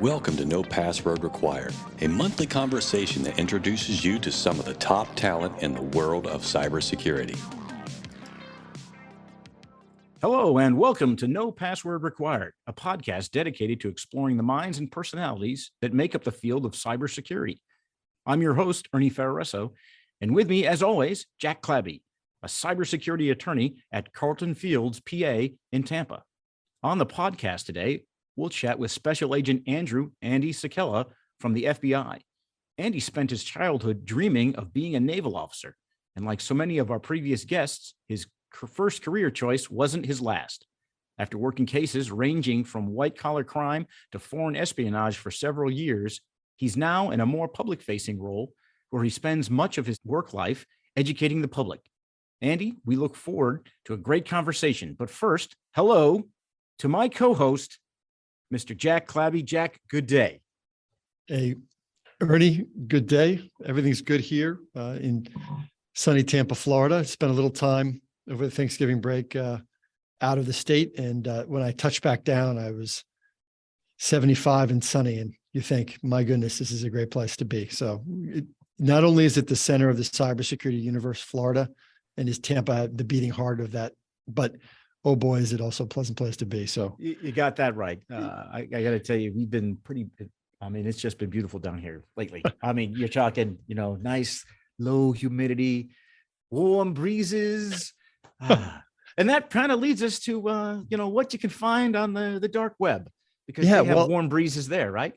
Welcome to No Password Required, a monthly conversation that introduces you to some of the top talent in the world of cybersecurity. Hello, and welcome to No Password Required, a podcast dedicated to exploring the minds and personalities that make up the field of cybersecurity. I'm your host, Ernie Ferraresso, and with me, as always, Jack Clabby, a cybersecurity attorney at Carlton Fields, PA, in Tampa. On the podcast today, we'll chat with Special Agent Andy Sakella from the FBI. Andy spent his childhood dreaming of being a naval officer, and like so many of our previous guests, his first career choice wasn't his last. After working cases ranging from white-collar crime to foreign espionage for several years, he's now in a more public-facing role where he spends much of his work life educating the public. Andy, we look forward to a great conversation. But first, hello to my co-host, Mr. Jack Clabby. Jack, good day. Hey, Ernie, good day. Everything's good here in sunny Tampa, Florida. Spent a little time over the Thanksgiving break out of the state. And when I touched back down, I was 75 and sunny. And you think, my goodness, this is a great place to be. So not only is it the center of the cybersecurity universe, Florida, and is Tampa the beating heart of that, but oh boy, is it also a pleasant place to be. So you got that right. I got to tell you, we've been it's just been beautiful down here lately. I mean, you're talking, nice, low humidity, warm breezes. And that kind of leads us to, what you can find on the dark web, because they have warm breezes there, right?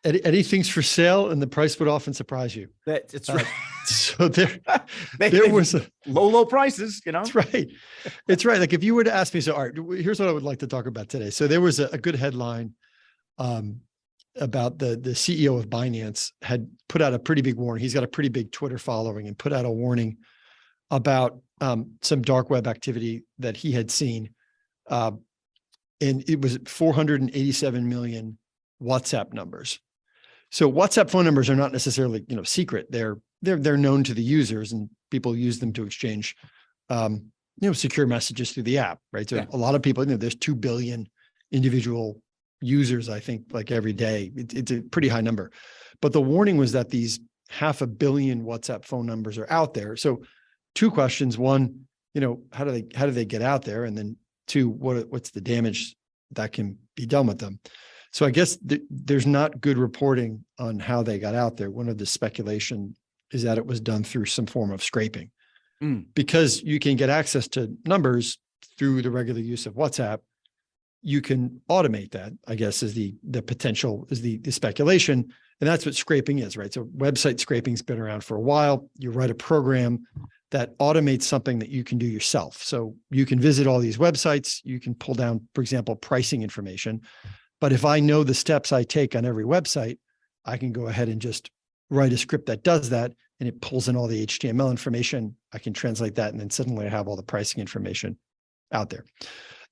Anything's for sale and the price would often surprise you. That's right. So there was low prices, That's right. It's right. Like if you were to ask me, so all right, here's what I would like to talk about today. So there was a good headline about the CEO of Binance had put out a pretty big warning. He's got a pretty big Twitter following and put out a warning about some dark web activity that he had seen. And it was 487 million WhatsApp numbers. So WhatsApp phone numbers are not necessarily, secret. They're known to the users, and people use them to exchange, secure messages through the app, right? So a lot of people, there's 2 billion individual users, I think, like every day. It's a pretty high number. But the warning was that these 500 million WhatsApp phone numbers are out there. So two questions. One, how do they get out there? And then two, what's the damage that can be done with them? So I guess there's not good reporting on how they got out there. One of the speculation is that it was done through some form of scraping, because you can get access to numbers through the regular use of WhatsApp. You can automate that, I guess, is the potential, is the speculation. And that's what scraping is, right? So website scraping's been around for a while. You write a program that automates something that you can do yourself. So you can visit all these websites. You can pull down, for example, pricing information. But if I know the steps I take on every website, I can go ahead and just write a script that does that, and it pulls in all the HTML information. I can translate that, and then suddenly I have all the pricing information out there.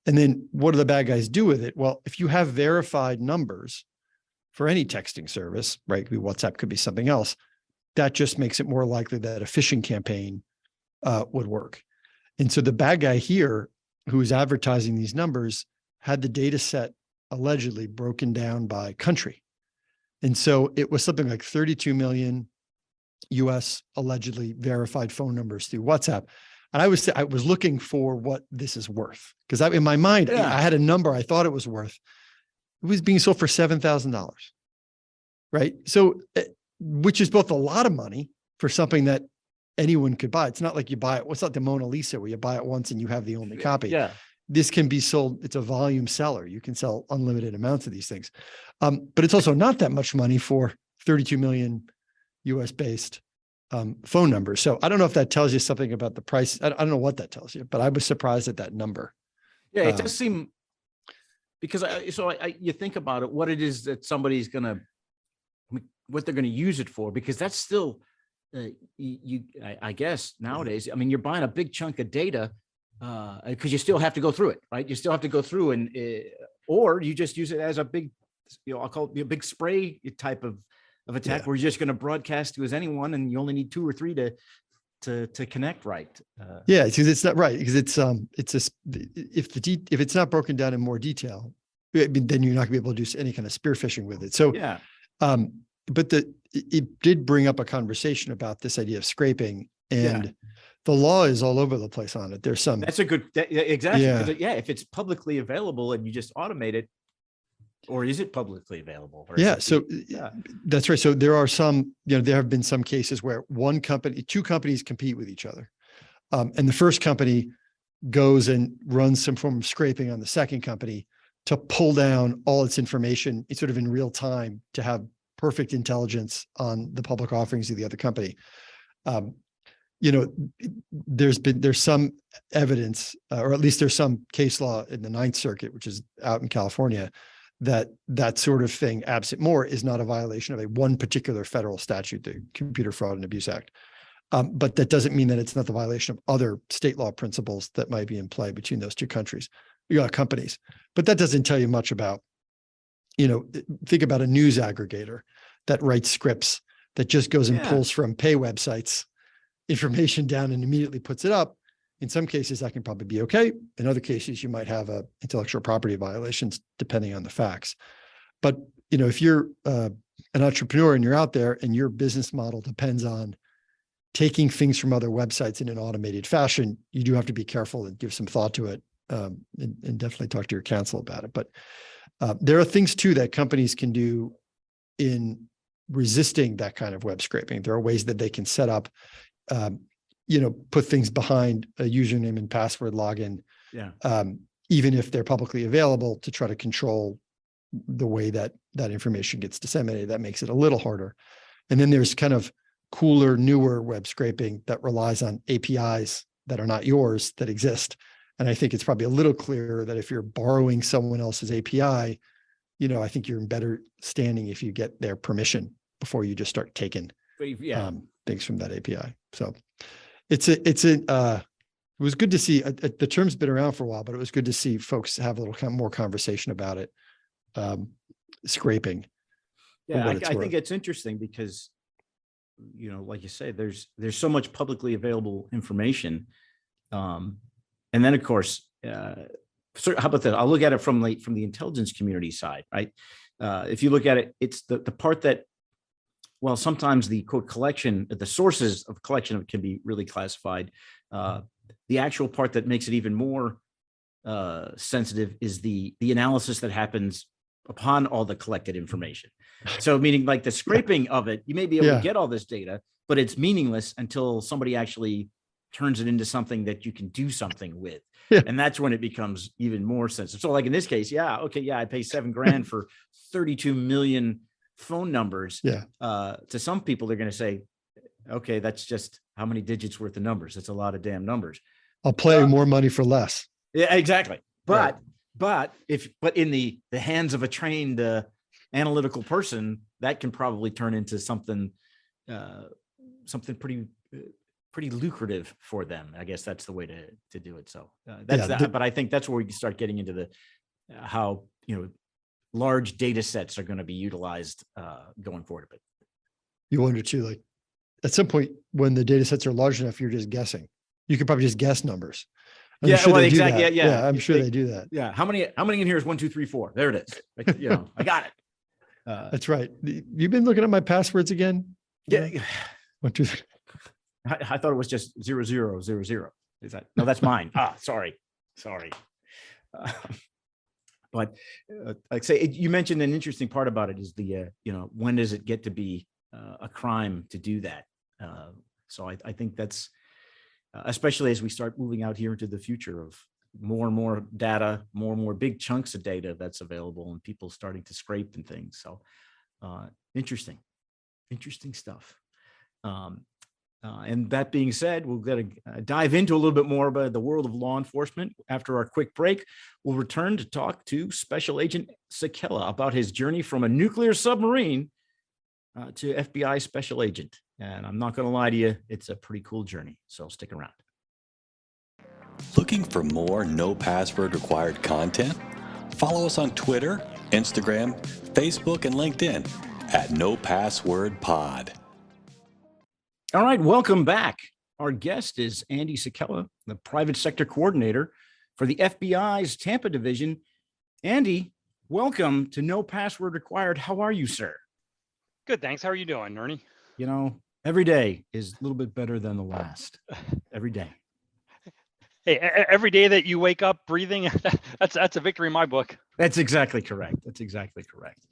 And then what do the bad guys do with it? Well, if you have verified numbers for any texting service, right? Could be WhatsApp, could be something else. That just makes it more likely that a phishing campaign would work. And so the bad guy here, who is advertising these numbers, had the data set allegedly broken down by country. And so it was something like 32 million US allegedly verified phone numbers through WhatsApp. And I was looking for what this is worth, because in my mind, I had a number I thought it was worth. It was being sold for $7,000, right? So, which is both a lot of money for something that anyone could buy. It's not like you buy it. What's not the Mona Lisa where you buy it once and you have the only copy. Yeah. This can be sold. It's a volume seller. You can sell unlimited amounts of these things. But it's also not that much money for 32 million US based phone numbers. So I don't know if that tells you something about the price. I don't know what that tells you, but I was surprised at that number. Yeah, it does seem, because you think about it, what it is that somebody's what they're going to use it for, because that's still, I guess nowadays, I mean, you're buying a big chunk of data because you still have to go through it, right? You still have to go through or you just use it as a big, I'll call it a big spray type of attack where you're just going to broadcast to as anyone, and you only need 2 or 3 to connect right. Because it's not right, because it's if it's not broken down in more detail, then you're not gonna be able to do any kind of spear phishing with it. So, Yeah. but it did bring up a conversation about this idea of scraping, and the law is all over the place on it. There's some. That's a good, exactly. Yeah. 'Cause if it's publicly available and you just automate it, or is it publicly available? Or is Yeah. it So that's right. So there are some, there have been some cases where two companies compete with each other. And the first company goes and runs some form of scraping on the second company to pull down all its information sort of in real time to have perfect intelligence on the public offerings of the other company. There's some evidence, or at least there's some case law in the Ninth Circuit, which is out in California, that sort of thing, absent more, is not a violation of one particular federal statute, the Computer Fraud and Abuse Act. But that doesn't mean that it's not the violation of other state law principles that might be in play between those two companies. But that doesn't tell you much about, think about a news aggregator that writes scripts that just goes and pulls from pay websites information down and immediately puts it up. In some cases, that can probably be okay. In other cases, you might have intellectual property violations depending on the facts. But if you're an entrepreneur and you're out there and your business model depends on taking things from other websites in an automated fashion, you do have to be careful and give some thought to it, and definitely talk to your counsel about it. But there are things too that companies can do in resisting that kind of web scraping. There are ways that they can set up, put things behind a username and password login, even if they're publicly available, to try to control the way that information gets disseminated. That makes it a little harder. And then there's kind of cooler, newer web scraping that relies on APIs that are not yours that exist. And I think it's probably a little clearer that if you're borrowing someone else's API, I think you're in better standing if you get their permission before you just start taking things from that API. So it was good to see. The term's been around for a while, but it was good to see folks have a little more conversation about it. Scraping. Yeah, I think it's interesting because, like you say, there's so much publicly available information. And then of course, so how about that? I'll look at it from the intelligence community side, right? If you look at it, it's the part that, well, sometimes the quote collection, the sources of collection of it can be really classified. The actual part that makes it even more sensitive is the analysis that happens upon all the collected information. So meaning like the scraping of it, you may be able to get all this data, but it's meaningless until somebody actually turns it into something that you can do something with. And that's when it becomes even more sensitive. So like in this case, I pay $7,000 for 32 million phone numbers. To some people, they're going to say, okay, that's just how many digits worth of numbers. That's a lot of damn numbers. I'll play more money for less. Yeah, exactly. But in the hands of a trained analytical person, that can probably turn into something pretty lucrative for them. I guess that's the way to do it. So but I think that's where we start getting into the how large data sets are going to be utilized going forward. But you wonder too, like at some point when the data sets are large enough, you're just guessing. You could probably just guess numbers. I'm sure exactly. Yeah, I'm sure they do that. Yeah. How many in here is 1, 2, 3, 4? There it is. I got it. That's right. You've been looking at my passwords again? Yeah. 1, 2, 3. I thought it was just 0, 0, 0, 0. Is that? No, that's mine. Sorry. But like I say, you mentioned an interesting part about it is the, when does it get to be a crime to do that? So I think that's, especially as we start moving out here into the future of more and more data, more and more big chunks of data that's available and people starting to scrape and things. So interesting stuff. And that being said, we're going to dive into a little bit more about the world of law enforcement. After our quick break, we'll return to talk to Special Agent Sakella about his journey from a nuclear submarine to FBI Special Agent. And I'm not going to lie to you, it's a pretty cool journey. So stick around. Looking for more no password required content? Follow us on Twitter, Instagram, Facebook, and LinkedIn at No Password Pod. All right, welcome back. Our guest is Andy Sakella, the private sector coordinator for the FBI's Tampa division. Andy, Welcome to No Password Required. How are you, sir? Good, thanks. How are you doing, Ernie? You know, every day is a little bit better than the last. Every day. Hey, every day that you wake up breathing, that's a victory in my book. That's exactly correct. That's exactly correct.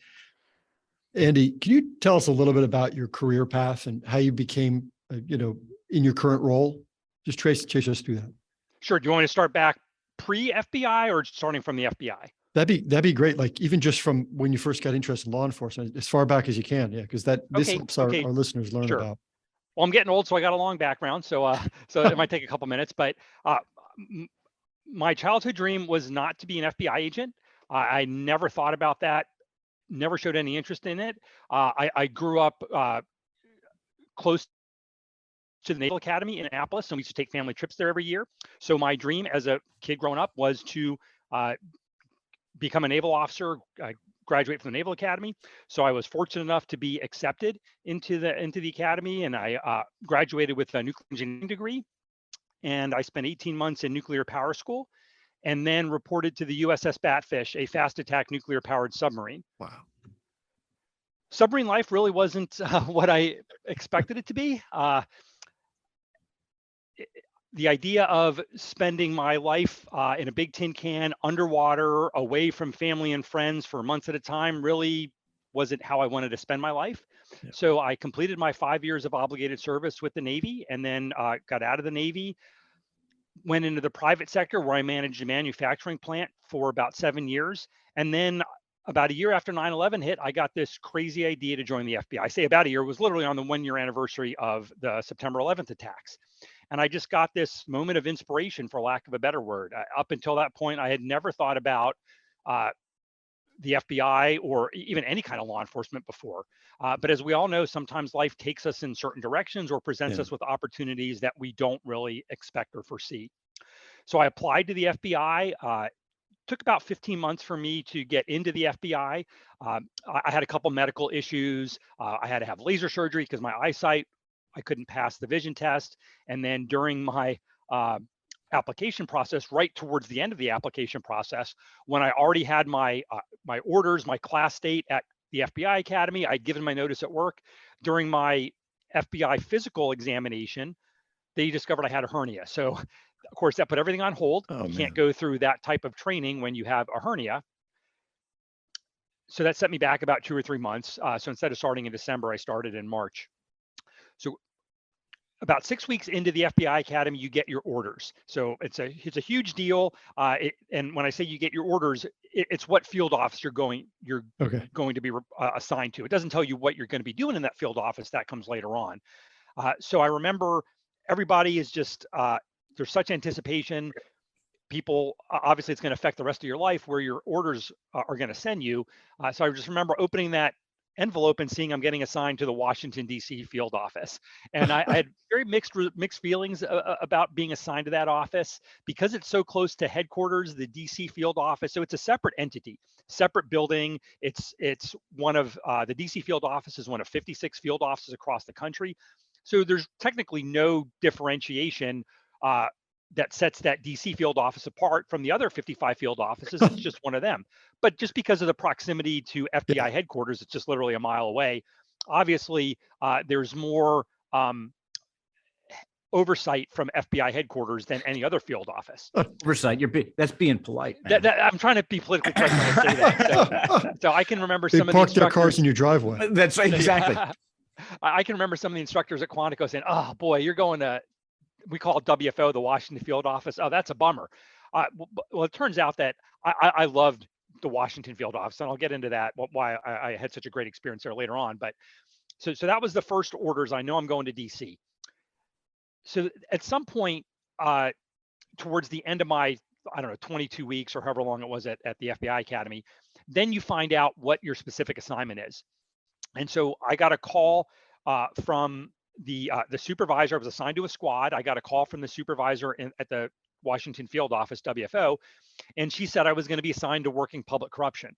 Andy, can you tell us a little bit about your career path and how you became, in your current role? Just chase us through that. Sure. Do you want me to start back pre-FBI or starting from the FBI? That'd be great. Like even just from when you first got interested in law enforcement, as far back as you can. Yeah, because this helps our listeners learn about. Well, I'm getting old, so I got a long background. So it might take a couple minutes, but my childhood dream was not to be an FBI agent. I never thought about that. Never showed any interest in it. I grew up close to the Naval Academy in Annapolis, and we used to take family trips there every year. So my dream as a kid growing up was to become a naval officer, graduate from the Naval Academy. So I was fortunate enough to be accepted into the academy, and I graduated with a nuclear engineering degree. And I spent 18 months in nuclear power school, and then reported to the USS Batfish, a fast attack nuclear powered submarine. Wow. Submarine life really wasn't what I expected it to be. The idea of spending my life in a big tin can underwater, away from family and friends for months at a time, really wasn't how I wanted to spend my life. Yeah. So I completed my 5 years of obligated service with the Navy, and then got out of the Navy, went into the private sector where I managed a manufacturing plant for about 7 years. And then about a year after 9/11 hit, I got this crazy idea to join the FBI. I say about a year, it was literally on the 1-year anniversary of the September 11th attacks. And I just got this moment of inspiration, for lack of a better word. Up until that point, I had never thought about the FBI or even any kind of law enforcement before. But as we all know, sometimes life takes us in certain directions or presents us with opportunities that we don't really expect or foresee. So I applied to the FBI. Took about 15 months for me to get into the FBI. I had a couple medical issues. I had to have laser surgery because my eyesight, I couldn't pass the vision test. And then during my application process, right towards the end of the application process, when I already had my orders, my class date at the FBI Academy, I'd given my notice at work. During my FBI physical examination, they discovered I had a hernia. So of course, that put everything on hold. You can't go through that type of training when you have a hernia. So that set me back about 2 or 3 months. So instead of starting in December, I started in March. So about 6 weeks into the FBI Academy, you get your orders. So it's a huge deal. And when I say you get your orders, it's what field office you're going to be assigned to. It doesn't tell you what you're going to be doing in that field office. That comes later on. So I remember everybody is just there's such anticipation. People, obviously, it's going to affect the rest of your life where your orders are going to send you. So I just remember opening that envelope and seeing I'm getting assigned to the Washington, D.C. field office. And I had very mixed feelings about being assigned to that office because it's so close to headquarters, the D.C. field office. So it's a separate entity, separate building. It's one of the D.C. field office is one of 56 field offices across the country. So there's technically no differentiation that sets that DC field office apart from the other 55 field offices. It's just one of them. But just because of the proximity to FBI headquarters, it's just literally a mile away. Obviously, there's more oversight from FBI headquarters than any other field office. Oversight, that's being polite. I'm trying to be politically correct when I say that. So I can remember some of the park their cars in your driveway. That's right, exactly. I can remember some of the instructors at Quantico saying, "Oh boy, you're going to," we call it WFO, the Washington Field Office. Oh, that's a bummer. Well, it turns out that I loved the Washington Field Office, and I'll get into that, why I had such a great experience there later on. But so that was the first orders. I know I'm going to DC. So at some point, towards the end of my, 22 weeks or however long it was at the FBI Academy, then you find out what your specific assignment is. And so I got a call from the supervisor. I was assigned to a squad. I got a call from the supervisor at the Washington Field Office, WFO, and she said I was going to be assigned to working public corruption.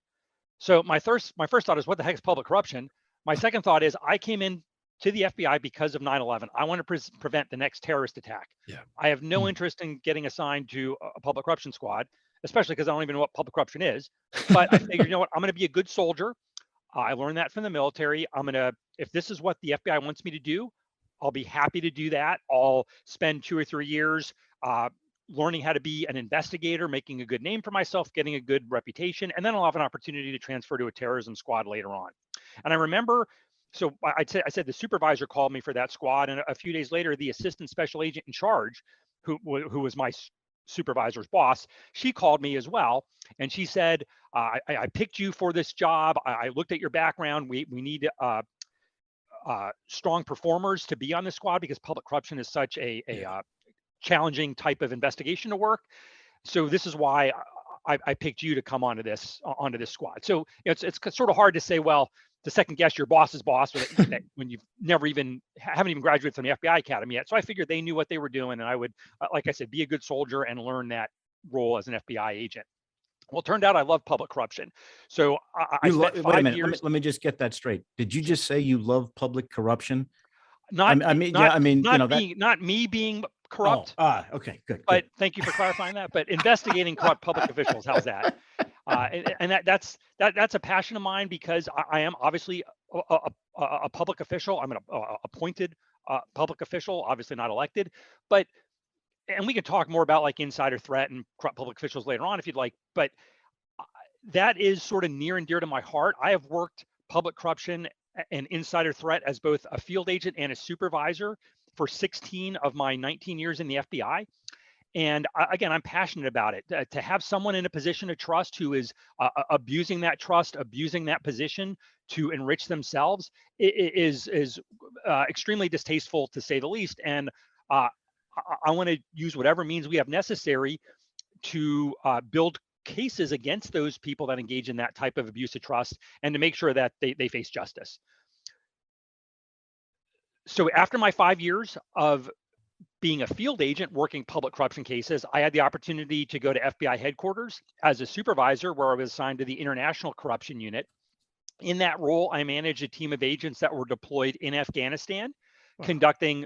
So my first thought is, what the heck is public corruption? My second thought is, I came in to the FBI because of 9/11. I want to prevent the next terrorist attack. Yeah. I have no interest in getting assigned to a public corruption squad. especially because I don't even know what public corruption is. But I figured, you know what, I'm going to be a good soldier. I learned that from the military. If this is what the FBI wants me to do, I'll be happy to do that. I'll spend 2 or 3 years learning how to be an investigator, making a good name for myself, getting a good reputation, and then I'll have an opportunity to transfer to a terrorism squad later on. And I remember, so I said the supervisor called me for that squad, and a few days later, the assistant special agent in charge, who was my supervisor's boss, she called me as well, and she said, I picked you for this job. I looked at your background. We need strong performers to be on this squad because public corruption is such a challenging type of investigation to work. So this is why I picked you to come onto this squad. So it's sort of hard to say, well, to second guess your boss's boss when you've haven't even graduated from the FBI Academy yet. So I figured they knew what they were doing, and I would, like I said, be a good soldier and learn that role as an FBI agent. Well, it turned out I love public corruption. So I spent 5 wait a minute. years. Let me just get that straight. Did you just say you love public corruption? Not me being corrupt. Okay, good. But thank you for clarifying that. But investigating corrupt public officials, how's that? And that's a passion of mine because I am obviously a public official. I'm an appointed public official, obviously not elected. And we can talk more about like insider threat and corrupt public officials later on if you'd like. But that is sort of near and dear to my heart. I have worked public corruption and insider threat as both a field agent and a supervisor for 16 of my 19 years in the FBI. And again, I'm passionate about it. To have someone in a position of trust who is abusing that trust, abusing that position to enrich themselves is extremely distasteful, to say the least. And I want to use whatever means we have necessary to build cases against those people that engage in that type of abuse of trust and to make sure that they face justice. So after my 5 years of being a field agent working public corruption cases, I had the opportunity to go to FBI headquarters as a supervisor, where I was assigned to the International Corruption Unit. In that role, I managed a team of agents that were deployed in Afghanistan, conducting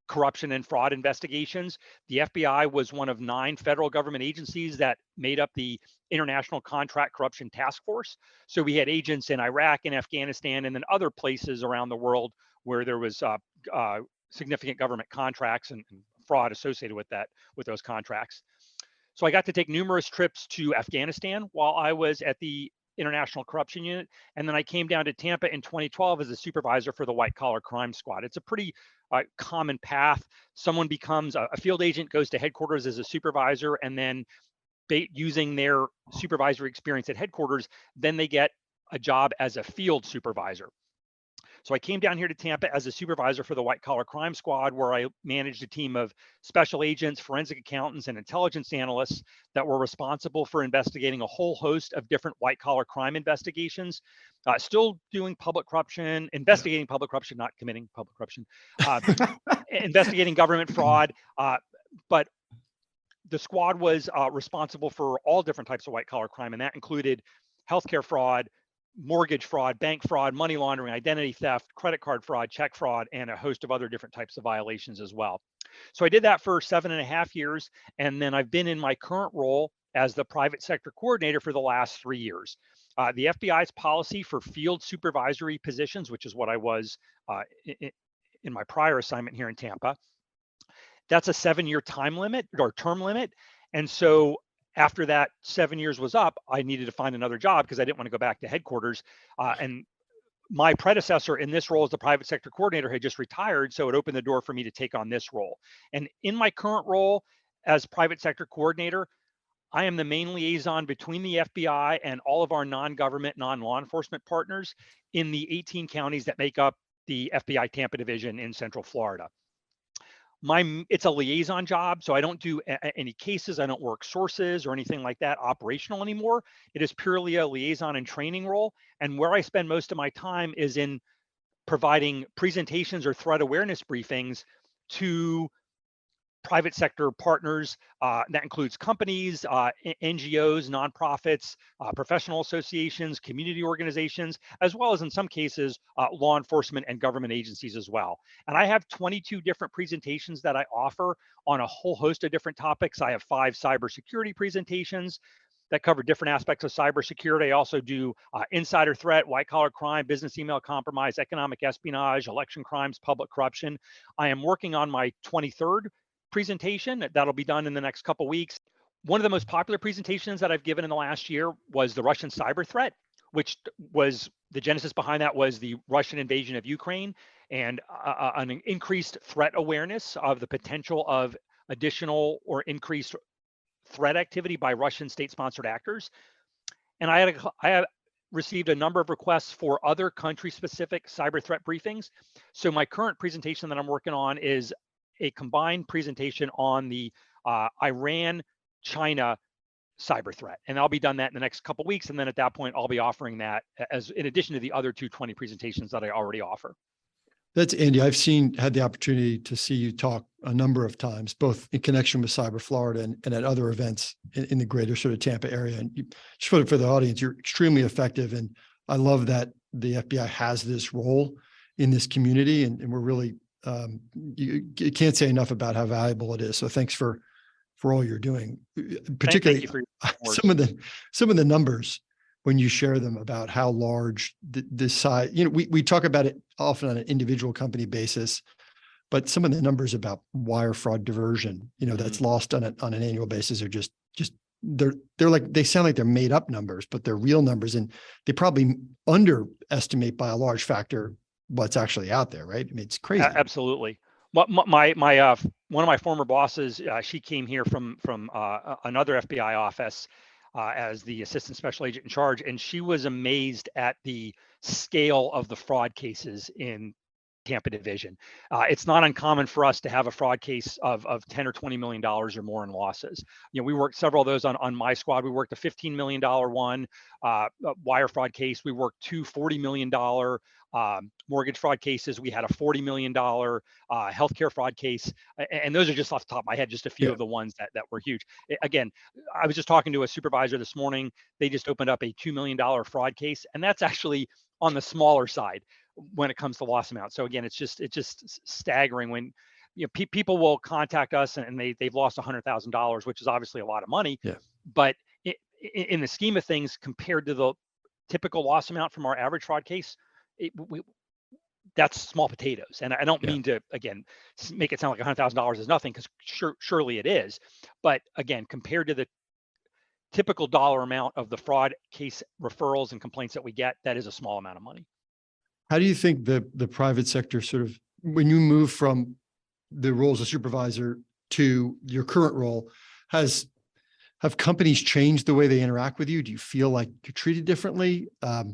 corruption and fraud investigations. The FBI was one of 9 federal government agencies that made up the International Contract Corruption Task Force. So we had agents in Iraq and Afghanistan and then other places around the world where there was significant government contracts and fraud associated with those contracts. So I got to take numerous trips to Afghanistan while I was at the International Corruption Unit. And then I came down to Tampa in 2012 as a supervisor for the White Collar Crime Squad. It's a pretty common path. Someone becomes a field agent, goes to headquarters as a supervisor, and then using their supervisory experience at headquarters, then they get a job as a field supervisor. So I came down here to Tampa as a supervisor for the White Collar Crime Squad, where I managed a team of special agents, forensic accountants, and intelligence analysts that were responsible for investigating a whole host of different white collar crime investigations. Still doing public corruption, investigating public corruption, not committing public corruption, investigating government fraud. But the squad was responsible for all different types of white collar crime, and that included healthcare fraud, mortgage fraud, bank fraud, money laundering, identity theft, credit card fraud, check fraud, and a host of other different types of violations as well. So I did that for 7.5 years. And then I've been in my current role as the private sector coordinator for the last 3 years. The FBI's policy for field supervisory positions, which is what I was in my prior assignment here in Tampa, that's a 7-year time limit or term limit. And so after that 7 years was up, I needed to find another job because I didn't want to go back to headquarters. And my predecessor in this role as the private sector coordinator had just retired, so it opened the door for me to take on this role. And in my current role as private sector coordinator, I am the main liaison between the FBI and all of our non-government, non-law enforcement partners in the 18 counties that make up the FBI Tampa division in Central Florida. It's a liaison job, so I don't do any cases. I don't work sources or anything like that operational anymore. It is purely a liaison and training role. And where I spend most of my time is in providing presentations or threat awareness briefings to private sector partners. That includes companies, NGOs, nonprofits, professional associations, community organizations, as well as in some cases, law enforcement and government agencies as well. And I have 22 different presentations that I offer on a whole host of different topics. I have 5 cybersecurity presentations that cover different aspects of cybersecurity. I also do insider threat, white collar crime, business email compromise, economic espionage, election crimes, public corruption. I am working on my 23rd presentation that'll be done in the next couple weeks. One of the most popular presentations that I've given in the last year was the Russian cyber threat, which was the genesis behind that was the Russian invasion of Ukraine and an increased threat awareness of the potential of additional or increased threat activity by Russian state-sponsored actors. And I had received a number of requests for other country-specific cyber threat briefings. So my current presentation that I'm working on is a combined presentation on the Iran-China cyber threat. And I'll be done that in the next couple of weeks. And then at that point, I'll be offering that as in addition to the other 220 presentations that I already offer. That's Andy. I've had the opportunity to see you talk a number of times, both in connection with Cyber Florida and at other events in the greater sort of Tampa area. And just for the audience, you're extremely effective. And I love that the FBI has this role in this community. And we're really, you can't say enough about how valuable it is. So thanks for all you're doing, particularly Thank you for some of the numbers when you share them about how large this size, we talk about it often on an individual company basis, but some of the numbers about wire fraud diversion, that's lost on an annual basis are just they're like, they sound like they're made up numbers, but they're real numbers. And they probably underestimate by a large factor what's actually out there, right? I mean, it's crazy. Absolutely. My one of my former bosses, she came here from another FBI office as the assistant special agent in charge, and she was amazed at the scale of the fraud cases in Tampa division. It's not uncommon for us to have a fraud case of $10 or $20 million or more in losses. We worked several of those on my squad. We worked a $15 million one wire fraud case. We worked 2 $40 million mortgage fraud cases. We had a $40 million healthcare fraud case. And those are just off the top of my head, just a few of the ones that were huge. Again, I was just talking to a supervisor this morning. They just opened up a $2 million fraud case, and that's actually on the smaller side when it comes to loss amount. So again, it's just staggering when people will contact us and they've lost $100,000, which is obviously a lot of money. Yeah. But in the scheme of things, compared to the typical loss amount from our average fraud case, that's small potatoes. And I don't mean to, again, make it sound like $100,000 is nothing, because surely it is. But again, compared to the typical dollar amount of the fraud case referrals and complaints that we get, that is a small amount of money. How do you think the private sector sort of, when you move from the role as a supervisor to your current role, have companies changed the way they interact with you? Do you feel like you're treated differently? How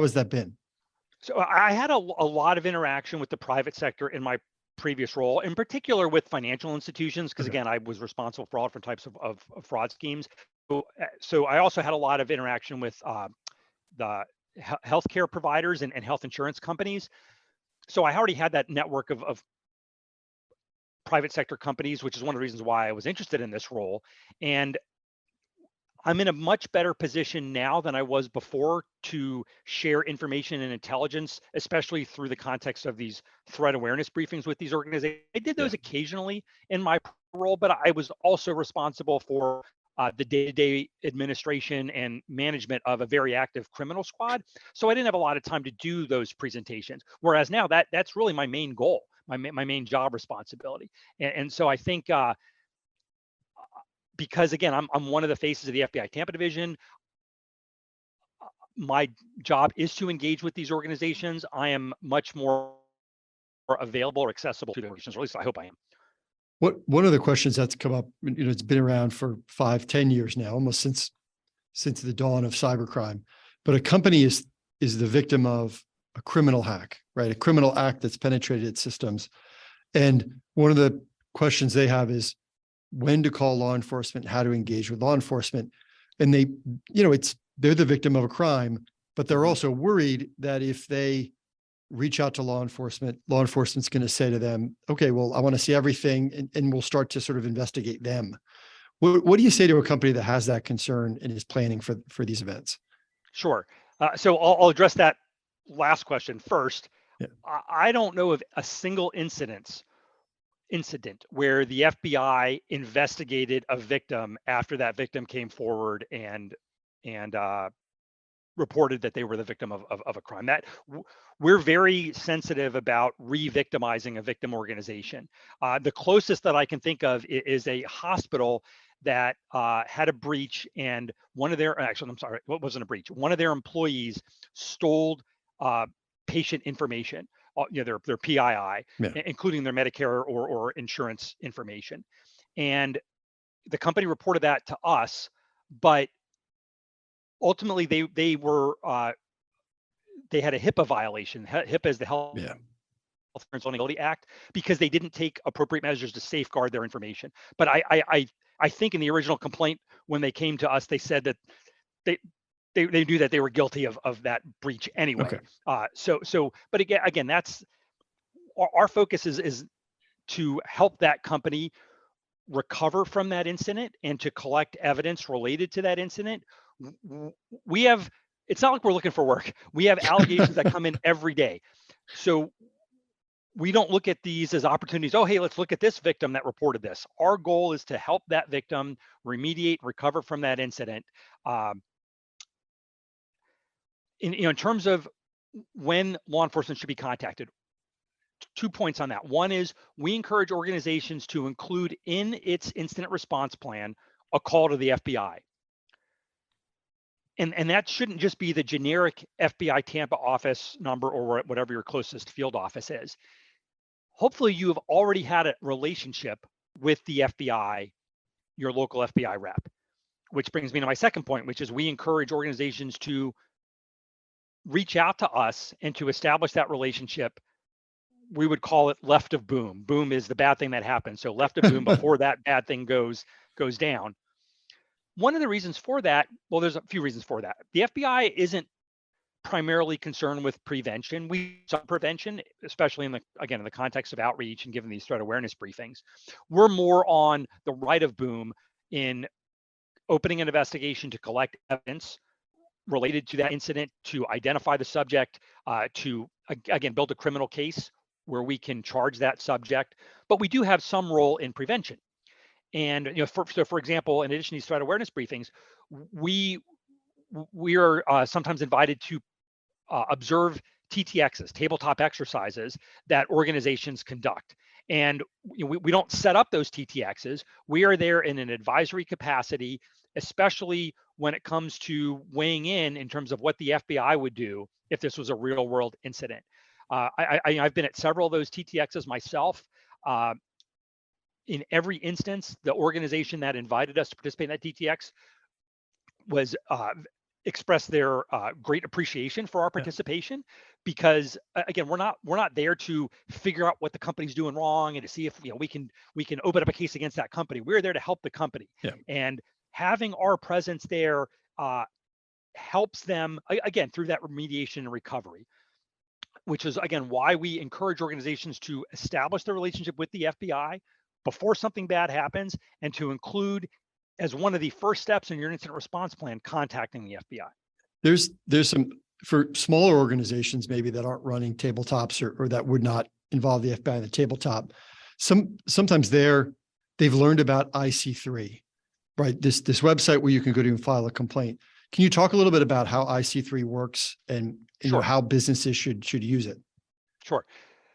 has that been? So I had a lot of interaction with the private sector in my previous role, in particular with financial institutions, because again, I was responsible for all different types of fraud schemes. So I also had a lot of interaction with the healthcare providers and health insurance companies. So I already had that network of private sector companies, which is one of the reasons why I was interested in this role. And I'm in a much better position now than I was before to share information and intelligence, especially through the context of these threat awareness briefings with these organizations. I did those occasionally in my role, but I was also responsible for the day-to-day administration and management of a very active criminal squad. So I didn't have a lot of time to do those presentations. Whereas now that's really my main goal, my main job responsibility. And so I think because again, I'm one of the faces of the FBI Tampa division, my job is to engage with these organizations. I am much more available or accessible to the organizations, or at least I hope I am. One of the questions that's come up, it's been around for 5-10 years now, almost since the dawn of cybercrime, but a company is the victim of a criminal hack, right? A criminal act that's penetrated its systems. And one of the questions they have is when to call law enforcement, how to engage with law enforcement. And they're the victim of a crime, but they're also worried that if they reach out to law enforcement. Law enforcement's going to say to them, okay, well, I want to see everything, and we'll start to sort of investigate them. What do you say to a company that has that concern and is planning for these events? Sure. So I'll address that last question first. Yeah. I don't know of a single incident where the FBI investigated a victim after that victim came forward and reported that they were the victim of a crime. That we're very sensitive about re-victimizing a victim organization. The closest that I can think of is a hospital that had a breach, and one of their, actually, I'm sorry, what wasn't a breach? One of their employees stole patient information, their PII, including their Medicare or insurance information. And the company reported that to us, but ultimately they had a HIPAA violation. HIPAA is the Health Insurance Liability Act, because they didn't take appropriate measures to safeguard their information. But I think in the original complaint, when they came to us, they said that they knew that they were guilty of that breach anyway. Okay. But again, that's our focus is to help that company recover from that incident and to collect evidence related to that incident. We have, it's not like we're looking for work. We have allegations that come in every day. So we don't look at these as opportunities. Oh, hey, let's look at this victim that reported this. Our goal is to help that victim remediate, recover from that incident. In terms of when law enforcement should be contacted, 2 points on that. One is we encourage organizations to include in its incident response plan a call to the FBI. And that shouldn't just be the generic FBI Tampa office number or whatever your closest field office is. Hopefully you have already had a relationship with the FBI, your local FBI rep, which brings me to my second point, which is we encourage organizations to reach out to us and to establish that relationship. We would call it left of boom. Boom is the bad thing that happens. So left of boom before that bad thing goes down. One of the reasons for that, well, there's a few reasons for that. The FBI isn't primarily concerned with prevention. We do prevention, especially in the context of outreach and given these threat awareness briefings. We're more on the right of boom in opening an investigation to collect evidence related to that incident, to identify the subject, to again build a criminal case where we can charge that subject. But we do have some role in prevention. And for example, in addition to these threat awareness briefings, we are sometimes invited to observe TTXs, tabletop exercises that organizations conduct. And we don't set up those TTXs. We are there in an advisory capacity, especially when it comes to weighing in terms of what the FBI would do if this was a real world incident. I've been at several of those TTXs myself. In every instance, the organization that invited us to participate in that TTX was expressed their great appreciation for our participation, because again, we're not there to figure out what the company's doing wrong and to see if we can open up a case against that company. We're there to help the company, and having our presence there helps them again through that remediation and recovery, which is again why we encourage organizations to establish their relationship with the FBI before something bad happens, and to include as one of the first steps in your incident response plan, contacting the FBI. There's some, for smaller organizations maybe that aren't running tabletops or that would not involve the FBI in the tabletop. Sometimes they've learned about IC3, right? This website where you can go to and file a complaint. Can you talk a little bit about how IC3 works and Sure. How businesses should use it? Sure.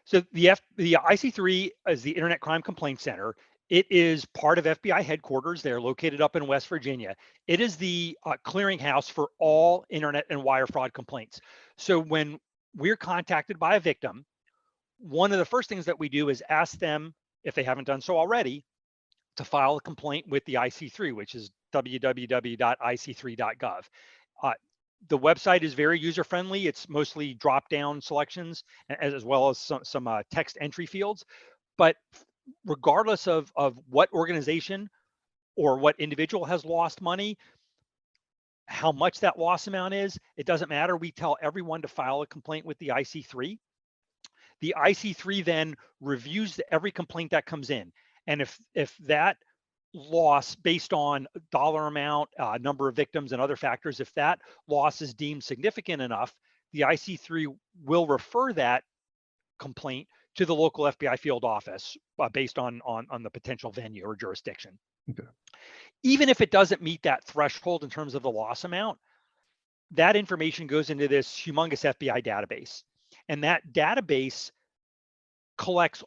So the IC3 is the Internet Crime Complaint Center. It is part of FBI headquarters. They're located up in West Virginia. It is the clearinghouse for all internet and wire fraud complaints. So when we're contacted by a victim, one of the first things that we do is ask them, if they haven't done so already, to file a complaint with the IC3, which is www.ic3.gov. The website is very user-friendly. It's mostly drop-down selections as well as some text entry fields. But regardless of what organization or what individual has lost money, how much that loss amount is, it doesn't matter. We tell everyone to file a complaint with the IC3. The IC3 then reviews every complaint that comes in. And if that loss based on dollar amount, number of victims and other factors, if that loss is deemed significant enough, the IC3 will refer that complaint to the local FBI field office based on the potential venue or jurisdiction. Okay. Even if it doesn't meet that threshold in terms of the loss amount, that information goes into this humongous FBI database. And that database collects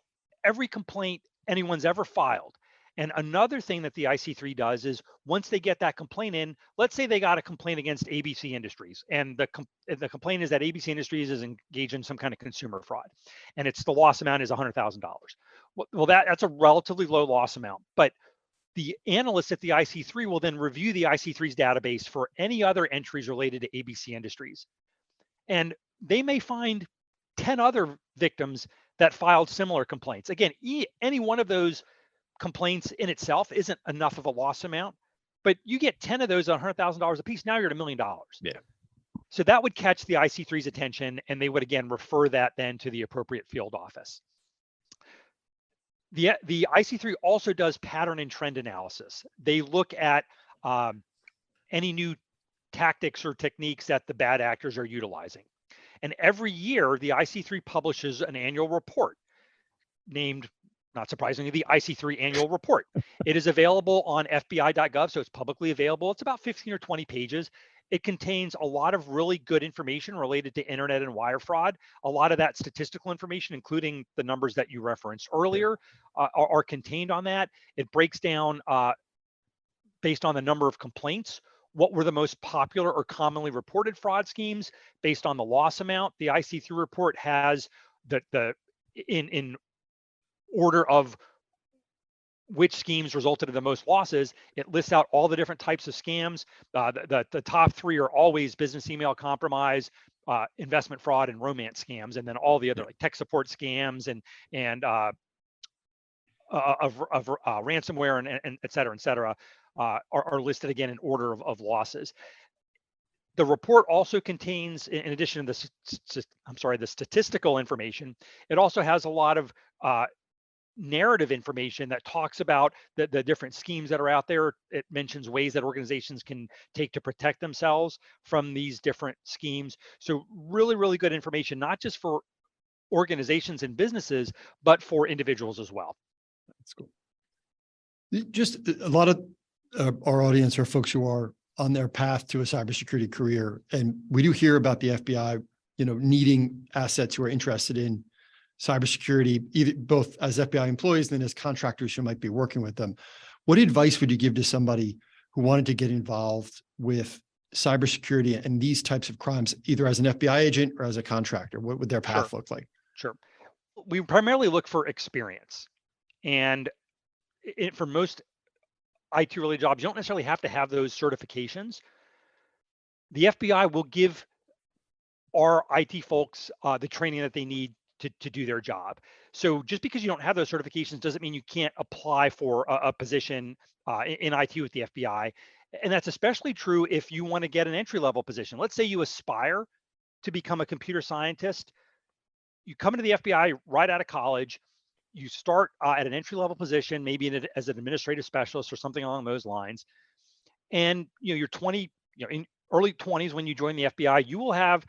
every complaint anyone's ever filed. And another thing that the IC3 does is once they get that complaint in, let's say they got a complaint against ABC Industries, and the complaint is that ABC Industries is engaged in some kind of consumer fraud, and it's the loss amount is $100,000. Well, that's a relatively low loss amount, but the analysts at the IC3 will then review the IC3's database for any other entries related to ABC Industries. And they may find 10 other victims that filed similar complaints. Again, any one of those complaints in itself isn't enough of a loss amount, but you get 10 of those at $100,000 a piece, now you're at $1 million. Yeah. So that would catch the IC3's attention, and they would again refer that then to the appropriate field office. The IC3 also does pattern and trend analysis. They look at any new tactics or techniques that the bad actors are utilizing. And every year, the IC3 publishes an annual report named, not surprisingly, the IC3 annual report. It is available on FBI.gov, so it's publicly available. It's about 15 or 20 pages. It contains a lot of really good information related to internet and wire fraud. A lot of that statistical information, including the numbers that you referenced earlier, are contained on that. It breaks down based on the number of complaints, what were the most popular or commonly reported fraud schemes based on the loss amount. The IC3 report has in order of which schemes resulted in the most losses. It lists out all the different types of scams. The top three are always business email compromise, investment fraud, and romance scams, and then all the other like tech support scams and ransomware and et cetera, are listed again in order of losses. The report also contains, in addition to the statistical information, it also has a lot of narrative information that talks about the different schemes that are out there. It mentions ways that organizations can take to protect themselves from these different schemes. So really, really good information, not just for organizations and businesses, but for individuals as well. That's cool. Just a lot of our audience are folks who are on their path to a cybersecurity career. And we do hear about the FBI, needing assets who are interested in cybersecurity, either both as FBI employees and then as contractors who might be working with them. What advice would you give to somebody who wanted to get involved with cybersecurity and these types of crimes, either as an FBI agent or as a contractor? What would their path look like? Sure. We primarily look for experience. And for most IT-related jobs, you don't necessarily have to have those certifications. The FBI will give our IT folks the training that they need to do their job. So just because you don't have those certifications doesn't mean you can't apply for a position in IT with the FBI. And that's especially true if you want to get an entry-level position. Let's say you aspire to become a computer scientist. You come into the FBI right out of college. You start at an entry-level position, maybe as an administrative specialist or something along those lines. And you're 20, in early 20s when you join the FBI, you will have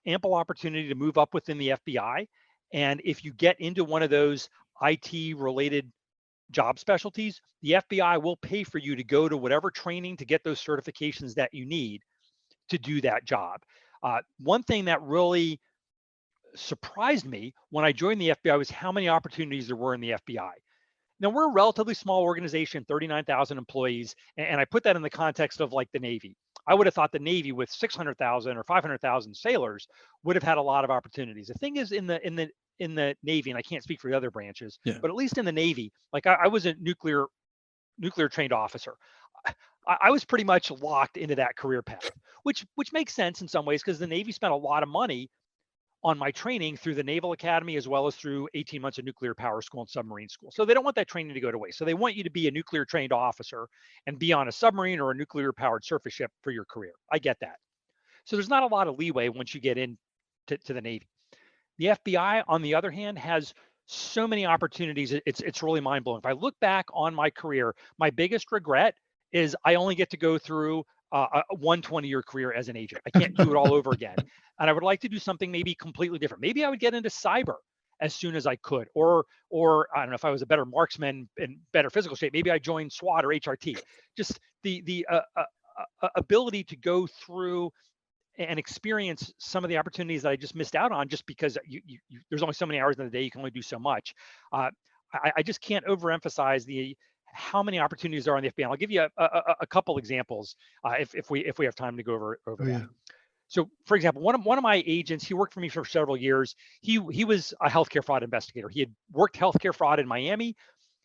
ample opportunity to move up within the FBI. And if you get into one of those IT-related job specialties, the FBI will pay for you to go to whatever training to get those certifications that you need to do that job. One thing that really surprised me when I joined the FBI was how many opportunities there were in the FBI. Now, we're a relatively small organization, 39,000 employees, and I put that in the context of like the Navy. I would have thought the Navy with 600,000 or 500,000 sailors would have had a lot of opportunities. The thing is in the Navy, and I can't speak for the other branches, but at least in the Navy, like I was a nuclear trained officer. I was pretty much locked into that career path, which makes sense in some ways because the Navy spent a lot of money on my training through the Naval Academy, as well as through 18 months of nuclear power school and submarine school. So they don't want that training to go to waste. So they want you to be a nuclear trained officer and be on a submarine or a nuclear powered surface ship for your career. I get that. So there's not a lot of leeway once you get into the Navy. The FBI, on the other hand, has so many opportunities. It's really mind blowing. If I look back on my career, my biggest regret is I only get to go through a 120-year career as an agent. I can't do it all over again. And I would like to do something maybe completely different. Maybe I would get into cyber as soon as I could, or I don't know, if I was a better marksman in better physical shape, maybe I joined SWAT or HRT. Just the ability to go through and experience some of the opportunities that I just missed out on, just because there's only so many hours in the day, you can only do so much. I just can't overemphasize how many opportunities there are in the FBI. And I'll give you a couple examples if we have time to go over that. Yeah. So, for example, one of my agents, he worked for me for several years. He was a healthcare fraud investigator. He had worked healthcare fraud in Miami.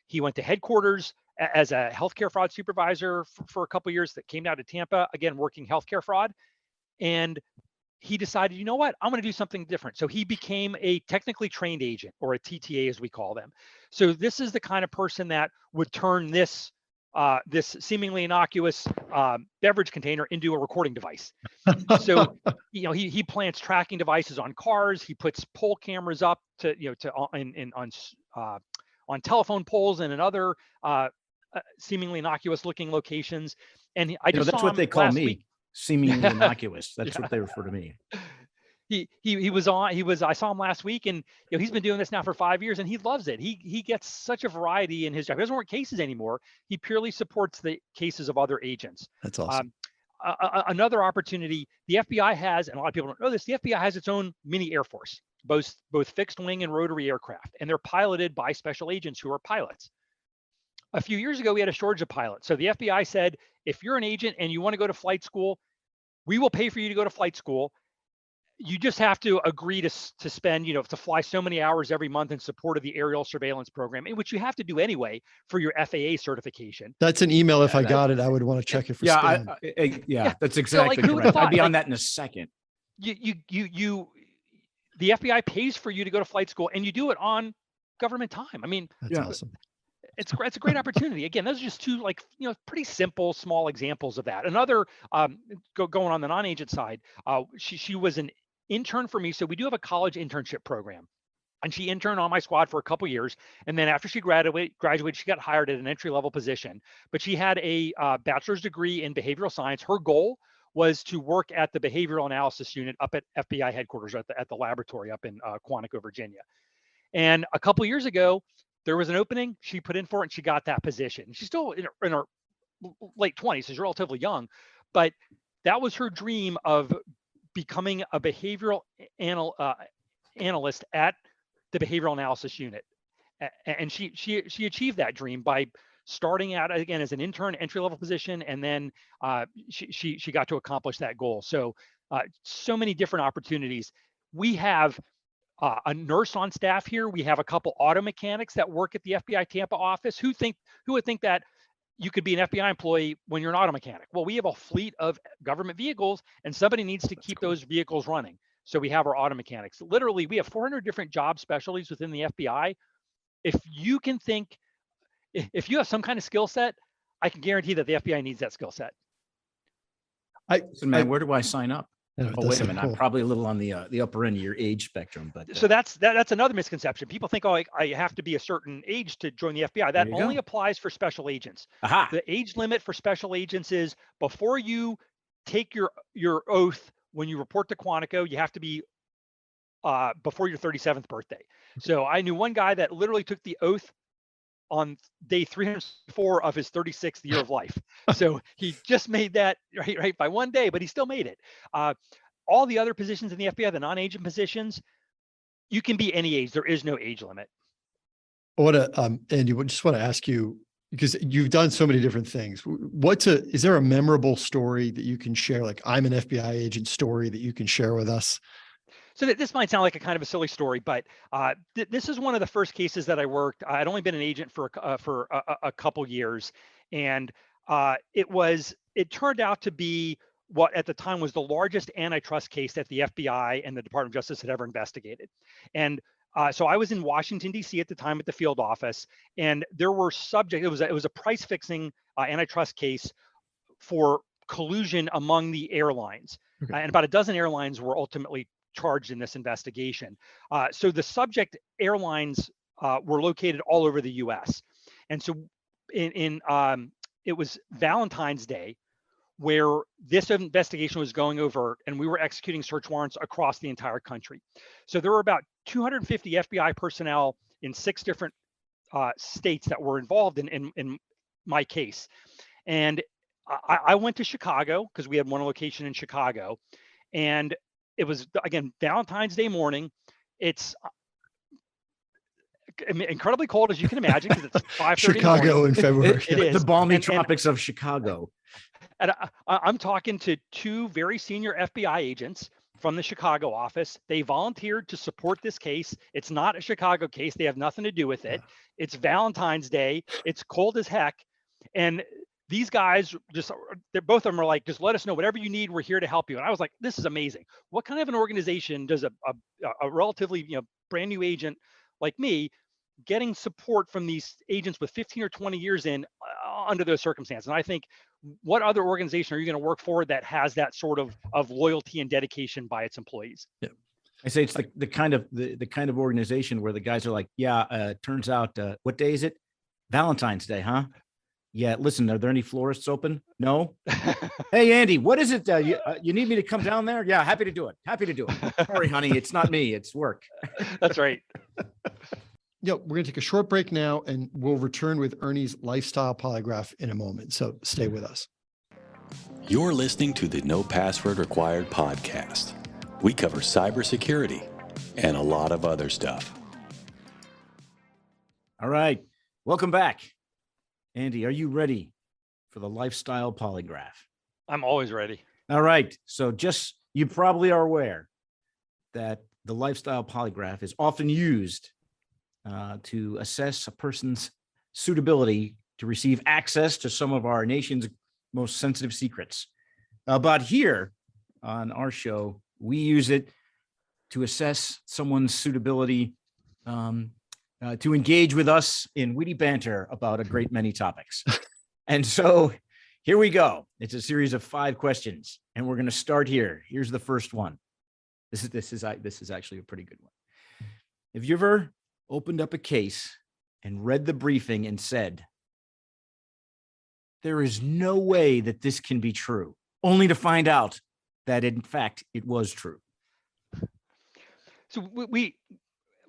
He went to headquarters as a healthcare fraud supervisor for a couple of years. That came down to Tampa, again working healthcare fraud, and he decided, you know what, I'm going to do something different. So he became a technically trained agent, or a TTA as we call them. So this is the kind of person that would turn this seemingly innocuous beverage container into a recording device. So he plants tracking devices on cars. He puts pole cameras up on telephone poles and in other seemingly innocuous looking locations. And I just that's saw what him they call last me. week. Seemingly innocuous. That's what they refer to me. I saw him last week, and he's been doing this now for 5 years, and he loves it. He gets such a variety in his job. He doesn't work cases anymore. He purely supports the cases of other agents. That's awesome. Another opportunity the FBI has, and a lot of people don't know this, the FBI has its own mini Air Force, both fixed wing and rotary aircraft, and they're piloted by special agents who are pilots. A few years ago, we had a shortage of pilots. So the FBI said, if you're an agent and you want to go to flight school, we will pay for you to go to flight school. You just have to agree to spend, to fly so many hours every month in support of the aerial surveillance program, which you have to do anyway for your FAA certification. That's an email. If I got it, I would want to check it for spam. That's exactly correct. I'd be on that in a second. The FBI pays for you to go to flight school, and you do it on government time. I mean, that's awesome. It's a great opportunity. Again, those are just two pretty simple, small examples of that. Another going on the non-agent side, she was an intern for me. So we do have a college internship program, and she interned on my squad for a couple years. And then after she graduated, she got hired at an entry-level position. But she had a bachelor's degree in behavioral science. Her goal was to work at the behavioral analysis unit up at FBI headquarters at the laboratory up in Quantico, Virginia. And a couple years ago, there was an opening. She put in for it, and she got that position. She's still in her late 20s, so she's relatively young, but that was her dream of becoming a behavioral analyst at the behavioral analysis unit. And she achieved that dream by starting out again as an intern, entry-level position, and then she got to accomplish that goal. So so many different opportunities. We have a nurse on staff here. We have a couple auto mechanics that work at the FBI Tampa office who would think that you could be an FBI employee when you're an auto mechanic. Well, we have a fleet of government vehicles, and somebody needs to keep those vehicles running. So we have our auto mechanics. Literally, we have 400 different job specialties within the FBI. If you have some kind of skill set, I can guarantee that the FBI needs that skill set. Listen, man, where do I sign up? Oh, wait a minute. Cool. I'm probably a little on the upper end of your age spectrum, but so that's another misconception. People think, I have to be a certain age to join the FBI. That only applies for special agents. Aha. The age limit for special agents is before you take your oath when you report to Quantico, you have to be before your 37th birthday. So I knew one guy that literally took the oath on day 304 of his 36th year of life. So he just made that right by one day, but he still made it. All the other positions in the FBI, the non-agent positions, you can be any age. There is no age limit. Andy, I just want to ask you, because you've done so many different things. Is there a memorable story that you can share? Like, I'm an FBI agent story that you can share with us? So this might sound like a kind of a silly story, but this is one of the first cases that I worked. I'd only been an agent for a couple years, and it turned out to be what at the time was the largest antitrust case that the FBI and the Department of Justice had ever investigated. And so I was in Washington, D.C. at the time at the field office, and there were subjects. It was a price fixing antitrust case for collusion among the airlines, and about a dozen airlines were ultimately charged in this investigation. So the subject airlines were located all over the U.S. And so it was Valentine's Day where this investigation was going over, and we were executing search warrants across the entire country. So there were about 250 FBI personnel in 6 different states that were involved in my case. And I went to Chicago because we had one location in Chicago, and it was, again, Valentine's Day morning. It's incredibly cold, as you can imagine, because it's 5:30 Chicago in February. It is. The balmy tropics of Chicago. And I'm talking to 2 very senior FBI agents from the Chicago office. They volunteered to support this case. It's not a Chicago case. They have nothing to do with it. It's Valentine's Day. It's cold as heck. And these guys both of them are like, just let us know whatever you need. We're here to help you. And I was like, this is amazing. What kind of an organization does a relatively brand new agent like me getting support from these agents with 15 or 20 years in under those circumstances? And I think, what other organization are you going to work for that has that sort of loyalty and dedication by its employees? Yeah. I say it's the kind of organization where the guys are like, turns out, what day is it? Valentine's Day, huh? Yeah. Listen, are there any florists open? No. Hey, Andy, what is it? You need me to come down there? Yeah. Happy to do it. Sorry, honey. It's not me. It's work. That's right. We're going to take a short break now, and we'll return with Ernie's lifestyle polygraph in a moment. So stay with us. You're listening to the No Password Required podcast. We cover cybersecurity and a lot of other stuff. All right. Welcome back. Andy, are you ready for the lifestyle polygraph? I'm always ready. All right. So you probably are aware that the lifestyle polygraph is often used to assess a person's suitability to receive access to some of our nation's most sensitive secrets. But here on our show, we use it to assess someone's suitability to engage with us in witty banter about a great many topics. And so here we go. It's a series of 5 questions, and we're going to start here. Here's the first one. This is actually a pretty good one. Have you ever opened up a case and read the briefing and said, there is no way that this can be true, only to find out that in fact it was true? So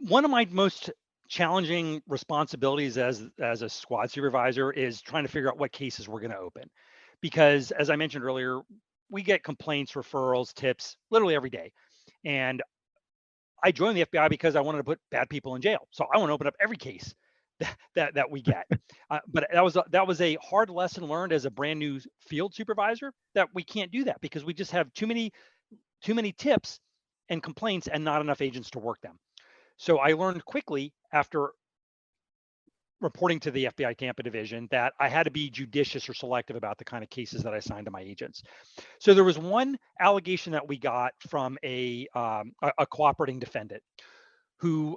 one of my most challenging responsibilities as a squad supervisor is trying to figure out what cases we're going to open, because as I mentioned earlier, we get complaints, referrals, tips literally every day. And I joined the FBI because I wanted to put bad people in jail. So I want to open up every case that we get. But that was a hard lesson learned as a brand new field supervisor, that we can't do that because we just have too many tips and complaints and not enough agents to work them. So I learned quickly after reporting to the FBI Tampa division that I had to be judicious or selective about the kind of cases that I assigned to my agents. So there was one allegation that we got from a cooperating defendant who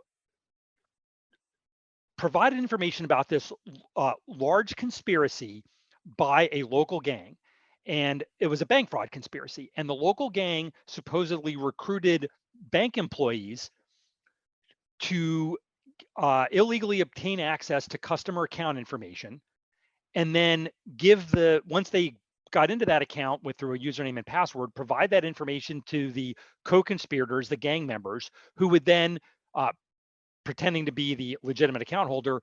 provided information about this large conspiracy by a local gang. And it was a bank fraud conspiracy. And the local gang supposedly recruited bank employees to illegally obtain access to customer account information, and then once they got into that account through a username and password, provide that information to the co-conspirators, the gang members, who would then, pretending to be the legitimate account holder,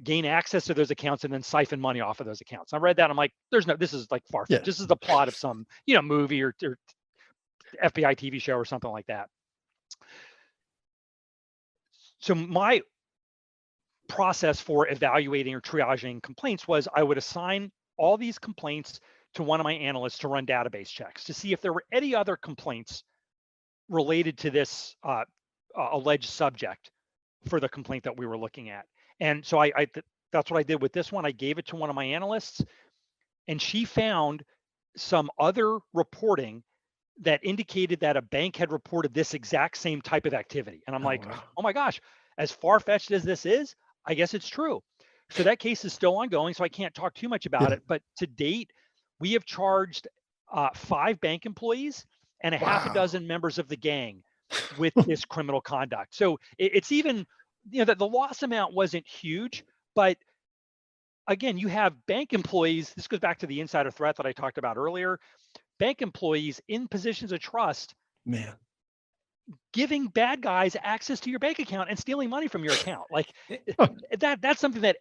gain access to those accounts and then siphon money off of those accounts. I read that, I'm like, this is like far-fetched. Yeah. This is the plot of some movie or FBI TV show or something like that. So my process for evaluating or triaging complaints was I would assign all these complaints to one of my analysts to run database checks to see if there were any other complaints related to this alleged subject for the complaint that we were looking at. And so that's what I did with this one. I gave it to one of my analysts, and she found some other reporting that indicated that a bank had reported this exact same type of activity. And I'm like, wow. Oh my gosh, as far-fetched as this is, I guess it's true. So that case is still ongoing, so I can't talk too much about it. But to date, we have charged 5 bank employees and a half a dozen members of the gang with this criminal conduct. So it's even, that the loss amount wasn't huge, but again, you have bank employees. This goes back to the insider threat that I talked about earlier. Bank employees in positions of trust Man. giving bad guys access to your bank account and stealing money from your account. Like that's something that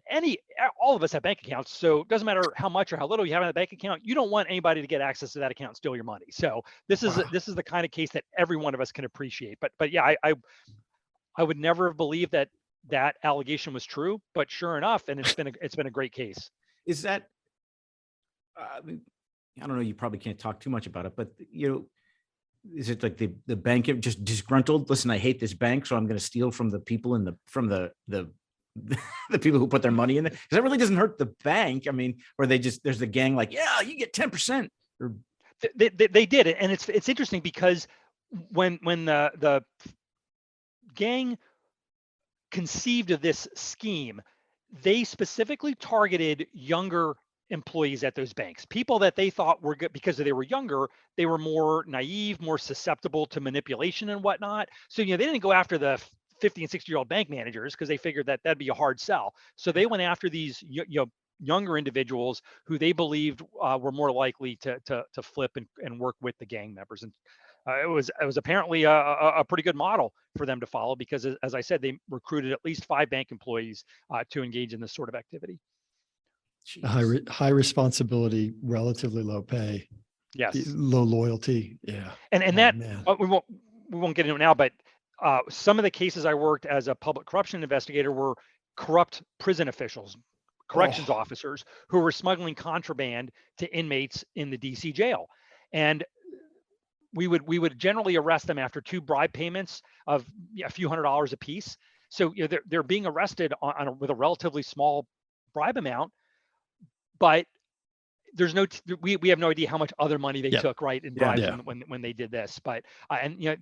all of us have bank accounts. So it doesn't matter how much or how little you have in a bank account. You don't want anybody to get access to that account and steal your money. So this is the kind of case that every one of us can appreciate. But yeah, I would never have believed that allegation was true, but sure enough, and it's been a great case. Is that, I don't know, you probably can't talk too much about it, but is it like the bank just disgruntled? Listen, I hate this bank, so I'm going to steal from the people the people who put their money in there. Because that really doesn't hurt the bank. I mean, or there's the gang like, yeah, you get 10%. Or they did it, and it's interesting because when the gang conceived of this scheme, they specifically targeted younger employees at those banks, people that they thought were good because they were younger, they were more naive, more susceptible to manipulation and whatnot. So, they didn't go after the 50 and 60-year-old bank managers because they figured that that'd be a hard sell. So they went after these, younger individuals who they believed were more likely to flip and work with the gang members. And it was apparently a pretty good model for them to follow because, as I said, they recruited at least 5 bank employees to engage in this sort of activity. High responsibility, relatively low pay. Yes. Low loyalty. Yeah. And we won't get into it now, but some of the cases I worked as a public corruption investigator were corrupt prison officials, corrections officers who were smuggling contraband to inmates in the DC jail. And we would generally arrest them after 2 bribe payments of a few $100s a piece. So they're being arrested with a relatively small bribe amount, but there's we have no idea how much other money they took, right, in bribes when they did this. But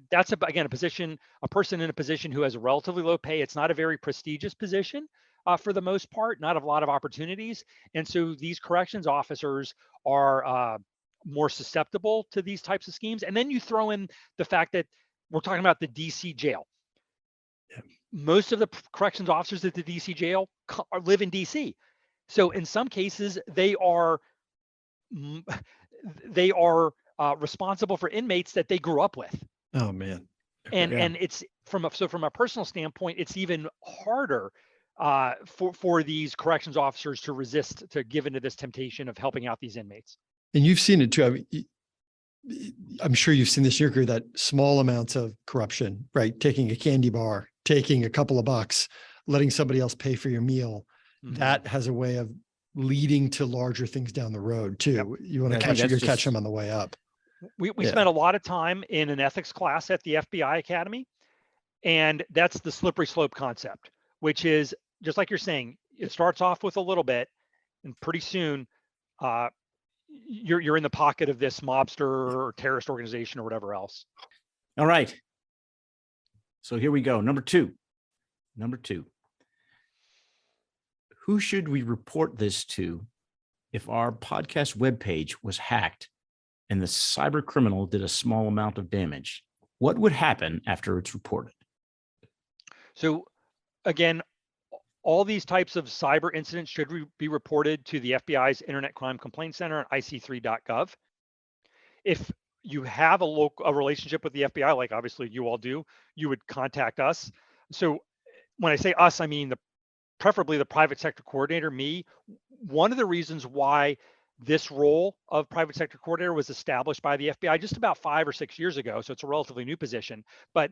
that's again a person in a position who has a relatively low pay. It's not a very prestigious position for the most part, not a lot of opportunities, and so these corrections officers are more susceptible to these types of schemes. And then you throw in the fact that we're talking about the DC jail. Most of the corrections officers at the DC jail live in DC. So in some cases, they are responsible for inmates that they grew up with. Oh man. And it's from a personal standpoint, it's even harder for these corrections officers to resist, to give into this temptation of helping out these inmates. And you've seen it too. I mean, I'm sure you've seen this in your career, that small amounts of corruption, right? Taking a candy bar, taking a couple of bucks, letting somebody else pay for your meal. Mm-hmm. That has a way of leading to larger things down the road too. Yep. You want to catch them on the way up. We spent a lot of time in an ethics class at the FBI Academy, and that's the slippery slope concept, which is just like you're saying, it starts off with a little bit, and pretty soon you're in the pocket of this mobster or terrorist organization or whatever else. All right. So here we go. Number two. Who should we report this to if our podcast webpage was hacked and the cyber criminal did a small amount of damage? What would happen after it's reported? So again, all these types of cyber incidents should be reported to the FBI's Internet Crime Complaint Center at ic3.gov. If you have a relationship with the FBI, like obviously you all do, you would contact us. So when I say us, I mean preferably the private sector coordinator, me. One of the reasons why this role of private sector coordinator was established by the FBI just about 5 or 6 years ago, so it's a relatively new position, but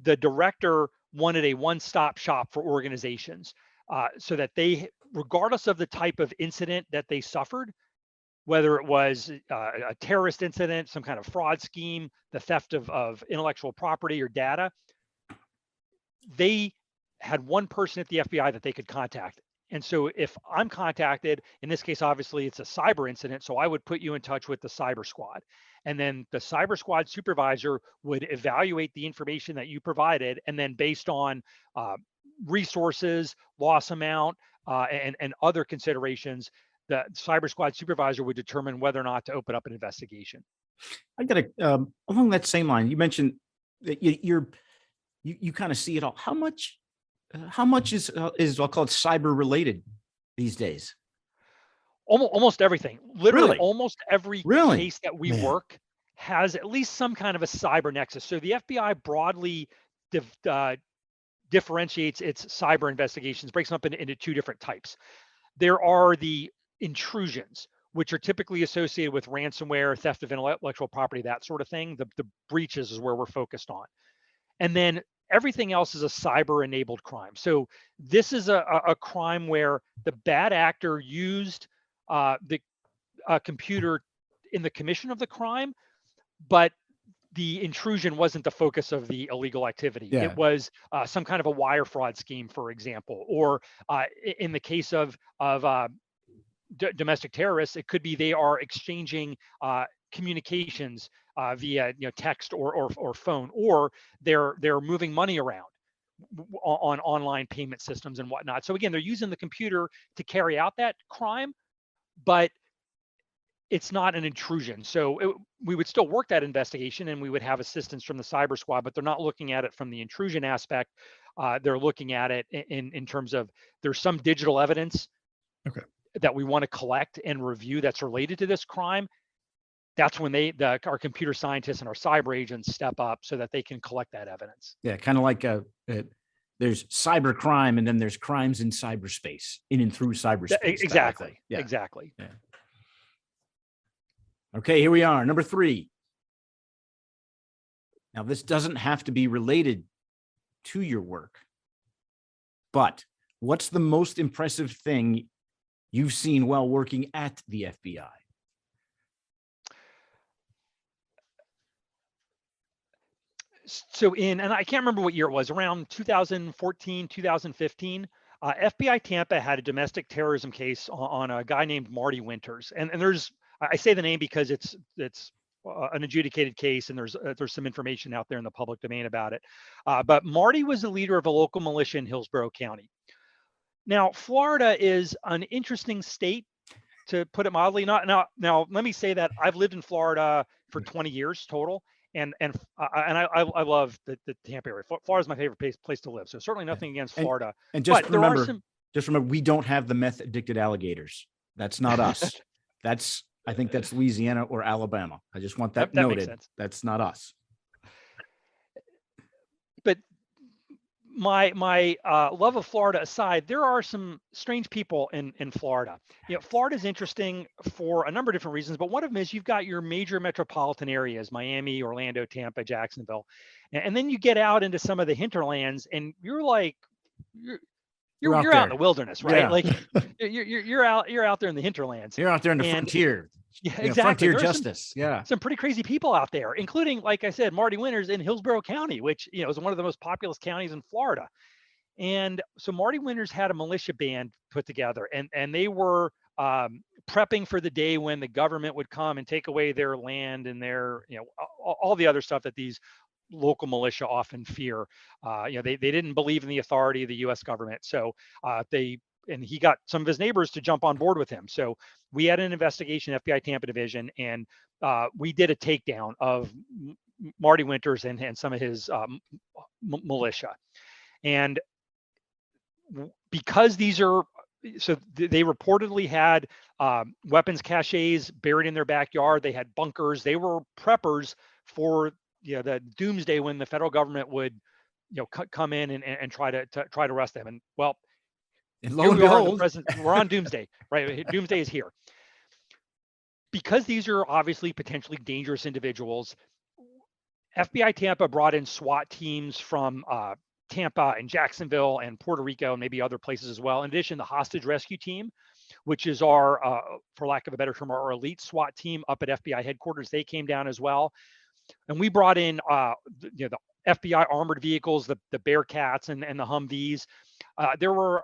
the director wanted a one-stop shop for organizations so that they, regardless of the type of incident that they suffered, whether it was a terrorist incident, some kind of fraud scheme, the theft of intellectual property or data, they had one person at the FBI that they could contact. And so if I'm contacted, in this case, obviously it's a cyber incident, so I would put you in touch with the cyber squad. And then the cyber squad supervisor would evaluate the information that you provided. And then based on resources, loss amount, and other considerations, the cyber squad supervisor would determine whether or not to open up an investigation. I got along that same line. You mentioned you kind of see it all. How much is I'll call it cyber related these days? Almost everything. Literally, Really? almost every Really? case that we Man. work has at least some kind of a cyber nexus. So the FBI broadly differentiates its cyber investigations, breaks them up into two different types. There are the intrusions, which are typically associated with ransomware, theft of intellectual property, that sort of thing. The breaches is where we're focused on. And then everything else is a cyber enabled crime. So this is a crime where the bad actor used the computer in the commission of the crime, but the intrusion wasn't the focus of the illegal activity. Yeah. It was some kind of a wire fraud scheme, for example, or in the case of domestic terrorists, it could be they are exchanging communications via text or phone, or they're moving money around on online payment systems and whatnot. So again, they're using the computer to carry out that crime, but it's not an intrusion. So we would still work that investigation and we would have assistance from the cyber squad, but they're not looking at it from the intrusion aspect. They're looking at it in terms of there's some digital evidence that we want to collect and review that's related to this crime. That's when our computer scientists and our cyber agents step up so that they can collect that evidence. Yeah, kind of like there's cyber crime, and then there's crimes in cyberspace, in and through cyberspace. Exactly. Yeah. Exactly. Yeah. Okay, here we are, number 3. Now, this doesn't have to be related to your work, but what's the most impressive thing you've seen while working at the FBI? So and I can't remember what year it was, around 2014, 2015, FBI Tampa had a domestic terrorism case on a guy named Marty Winters. And I say the name because it's an adjudicated case, and there's some information out there in the public domain about it. But Marty was the leader of a local militia in Hillsborough County. Now, Florida is an interesting state, to put it mildly. Now, let me say that I've lived in Florida for 20 years total, and I love the Tampa area. Florida is my favorite place to live. So certainly nothing against Florida. And just but remember, we don't have the meth addicted alligators. That's not us. I think that's Louisiana or Alabama. I just want that noted. Makes sense. That's not us. But my love of Florida aside, there are some strange people in Florida. Florida is interesting for a number of different reasons, but one of them is you've got your major metropolitan areas: Miami, Orlando, Tampa, Jacksonville, and then you get out into some of the hinterlands, and you're out in the wilderness, right? Yeah. Like you're out there in the hinterlands. You're out there in the frontier. Yeah, exactly. Frontier justice. Some pretty crazy people out there, including, like I said, Marty Winters in Hillsborough County, which is one of the most populous counties in Florida. And so Marty Winters had a militia band put together, and they were prepping for the day when the government would come and take away their land and their all the other stuff that these local militia often fear. They didn't believe in the authority of the U.S. government, so and he got some of his neighbors to jump on board with him. So we had an investigation, FBI Tampa Division, and we did a takedown of Marty Winters and some of his militia. And because they reportedly had weapons caches buried in their backyard, they had bunkers, they were preppers for the doomsday when the federal government would come in and try to arrest them. And well, and lo and behold, we're on doomsday, right? Doomsday is here. Because these are obviously potentially dangerous individuals, FBI Tampa brought in SWAT teams from Tampa and Jacksonville and Puerto Rico and maybe other places as well. In addition, the hostage rescue team, which is our, for lack of a better term, our elite SWAT team up at FBI headquarters, they came down as well. And we brought in the FBI armored vehicles, the Bearcats and the Humvees. There were,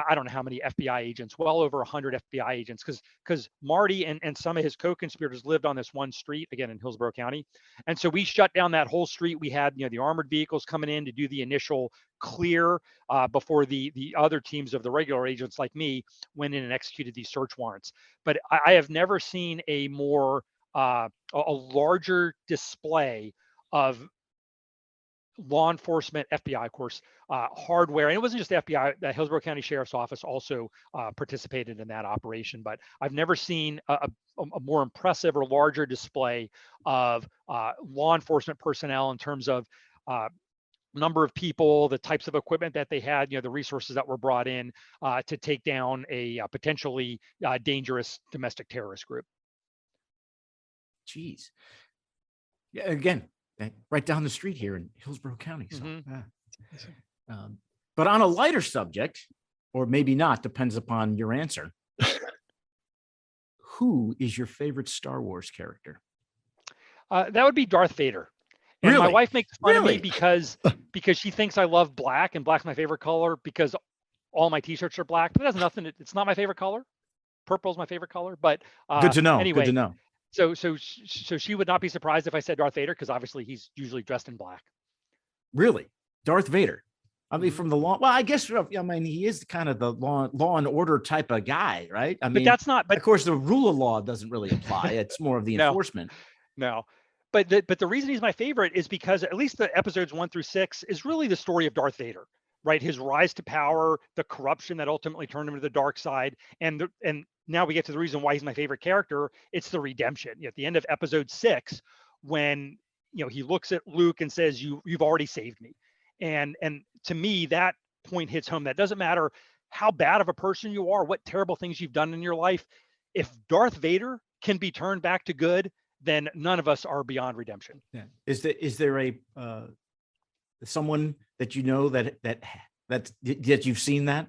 I don't know how many FBI agents, well over 100 FBI agents, because Marty and some of his co-conspirators lived on this one street, again, in Hillsborough County. And so we shut down that whole street. We had, the armored vehicles coming in to do the initial clear before the other teams of the regular agents like me went in and executed these search warrants. But I have never seen a more, a larger display of law enforcement, FBI, of course, hardware. And it wasn't just the FBI, the Hillsborough County Sheriff's Office also participated in that operation. But I've never seen a more impressive or larger display of law enforcement personnel in terms of number of people, the types of equipment that they had, the resources that were brought in to take down a potentially dangerous domestic terrorist group. Jeez. Yeah, again, right down the street here in Hillsborough County. So, but on a lighter subject, or maybe not, depends upon your answer. Who is your favorite Star Wars character? That would be Darth Vader. And Really? my wife makes fun of me because she thinks I love black, and black's my favorite color because all my t-shirts are black. But it has nothing. It's not my favorite color. Purple is my favorite color. But good to know. Anyway, good to know. So she would not be surprised if I said Darth Vader, because obviously he's usually dressed in black. Really? Darth Vader? I mean, from the law. Well, I guess, I mean, he is kind of the law and order type of guy, right? I mean, but that's not. But of course, the rule of law doesn't really apply. It's more of the enforcement. No. But the reason he's my favorite is because at least the episodes 1 through 6 is really the story of Darth Vader, right? His rise to power, the corruption that ultimately turned him to the dark side, and now we get to the reason why he's my favorite character. It's the redemption. At the end of episode 6, when he looks at Luke and says, "You've already saved me," and to me that point hits home. That doesn't matter how bad of a person you are, what terrible things you've done in your life. If Darth Vader can be turned back to good, then none of us are beyond redemption. Yeah. Is there a someone that that you've seen that?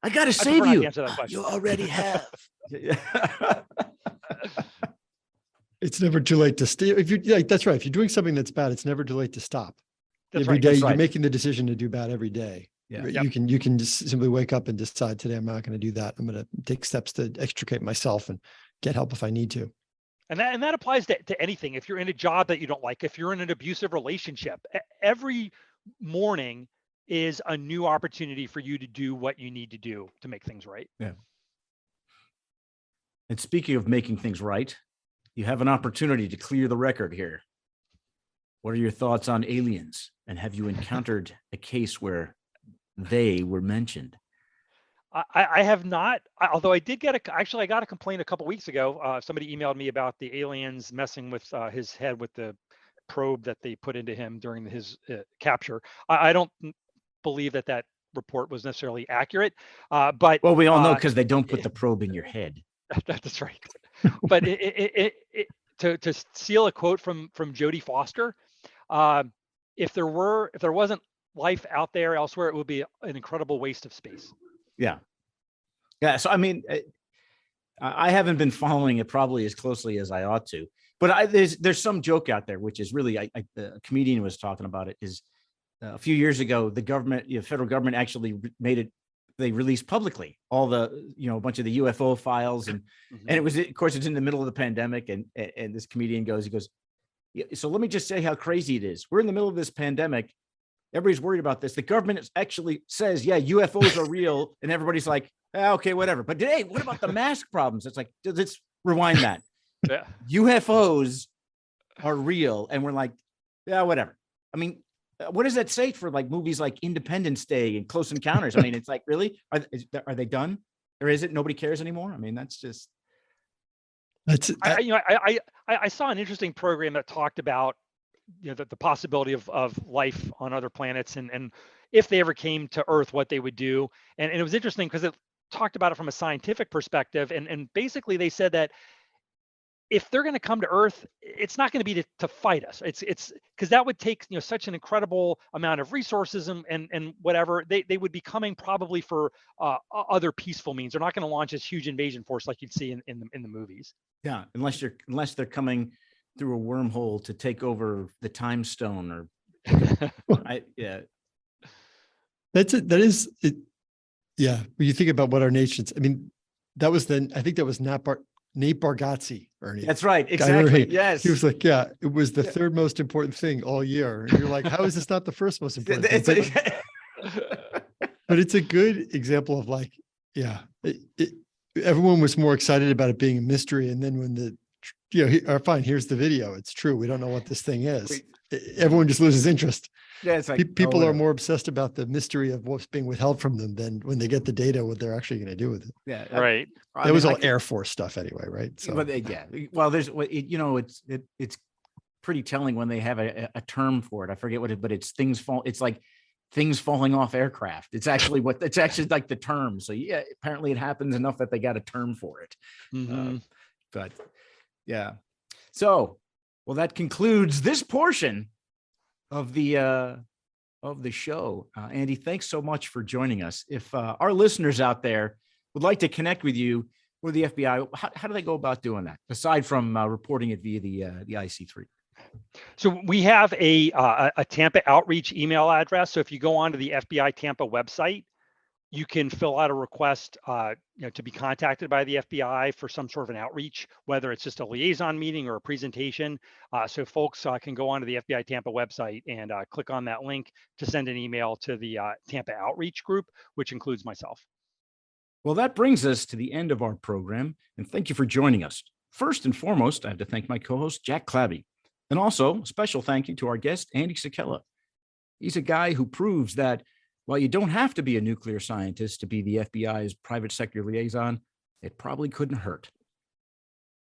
I got to save you. You already have. It's never too late to stay. If you that's right. If you're doing something that's bad, it's never too late to stop. That's every right. day That's you're right. making the decision to do bad every day. Yeah. You can just simply wake up and decide, today I'm not going to do that. I'm going to take steps to extricate myself and get help if I need to. And that applies to anything. If you're in a job that you don't like, if you're in an abusive relationship, every morning is a new opportunity for you to do what you need to do to make things right. Yeah. And speaking of making things right, you have an opportunity to clear the record here. What are your thoughts on aliens? And have you encountered a case where they were mentioned? I have not, although I did get I got a complaint a couple weeks ago. Somebody emailed me about the aliens messing with his head with the probe that they put into him during his capture. I don't believe that report was necessarily accurate, but well, we all know because they don't put the probe in your head. That's right. But to steal a quote from Jodie Foster, if there wasn't life out there elsewhere, it would be an incredible waste of space. Yeah. So, I mean, I haven't been following it probably as closely as I ought to, but there's some joke out there, which is really, a comedian was talking about it, is a few years ago, the government, federal government actually made it, they released publicly all the, a bunch of the UFO files. And it was, of course, it's in the middle of the pandemic. And this comedian goes, so let me just say how crazy it is. We're in the middle of this pandemic. Everybody's worried about this. The government actually says, yeah, UFOs are real. And everybody's like, okay, whatever. But hey, what about the mask problems? It's like, let's rewind that. Yeah. UFOs are real. And we're like, yeah, whatever. I mean, what does that say for like movies like Independence Day and Close Encounters? I mean, it's like, really? Are they done? Or is it nobody cares anymore? I mean, that's just. I saw an interesting program that talked about the possibility of life on other planets, and if they ever came to Earth, what they would do. And it was interesting because it talked about it from a scientific perspective. And basically they said that if they're going to come to Earth, it's not going to be to fight us. It's because that would take such an incredible amount of resources and whatever. They would be coming probably for other peaceful means. They're not going to launch this huge invasion force like you'd see in the movies. Yeah, unless they're coming through a wormhole to take over the time stone, or That is it. Yeah, when you think about what our nations, I mean, I think that was Nate Bargatze, Ernie. That's right, exactly. Yes, he was like, yeah, it was the third most important thing all year. And you're like, how is this not the first most important thing? But it's a good example of like, everyone was more excited about it being a mystery, and then when fine, here's the video. It's true. We don't know what this thing is. everyone just loses interest. Yeah, it's like People are whatever. more obsessed about the mystery of what's being withheld from them than when they get the data, what they're actually going to do with it. Yeah, Right. I It was mean, all Air Force stuff anyway, right? So But yeah, well, there's it's pretty telling when they have a term for it. I forget what it, but it's things fall. It's like things falling off aircraft. It's actually like the term. So yeah, apparently it happens enough that they got a term for it. But yeah, so well, that concludes this portion of the show. Andy, thanks so much for joining us. If our listeners out there would like to connect with you or the FBI, how do they go about doing that aside from reporting it via the IC3? So we have a Tampa outreach email address. So if you go onto the FBI Tampa website, you can fill out a request to be contacted by the FBI for some sort of an outreach, whether it's just a liaison meeting or a presentation. So folks can go onto the FBI Tampa website and click on that link to send an email to the Tampa outreach group, which includes myself. Well, that brings us to the end of our program, and thank you for joining us. First and foremost, I have to thank my co-host, Jack Clabby, and also a special thank you to our guest, Andy Sakella. He's a guy who proves that while you don't have to be a nuclear scientist to be the FBI's private sector liaison, it probably couldn't hurt.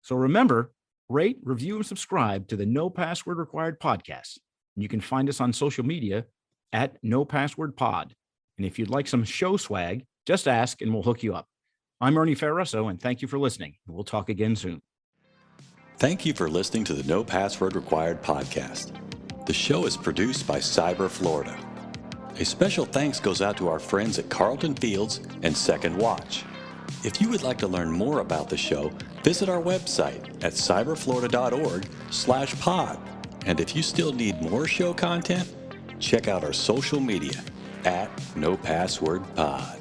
So remember, rate, review, and subscribe to the No Password Required podcast. And you can find us on social media at No Password Pod. And if you'd like some show swag, just ask and we'll hook you up. I'm Ernie Ferraresso, and thank you for listening. We'll talk again soon. Thank you for listening to the No Password Required podcast. The show is produced by Cyber Florida. A special thanks goes out to our friends at Carlton Fields and Second Watch. If you would like to learn more about the show, visit our website at cyberflorida.org/pod. And if you still need more show content, check out our social media at No Password Pod.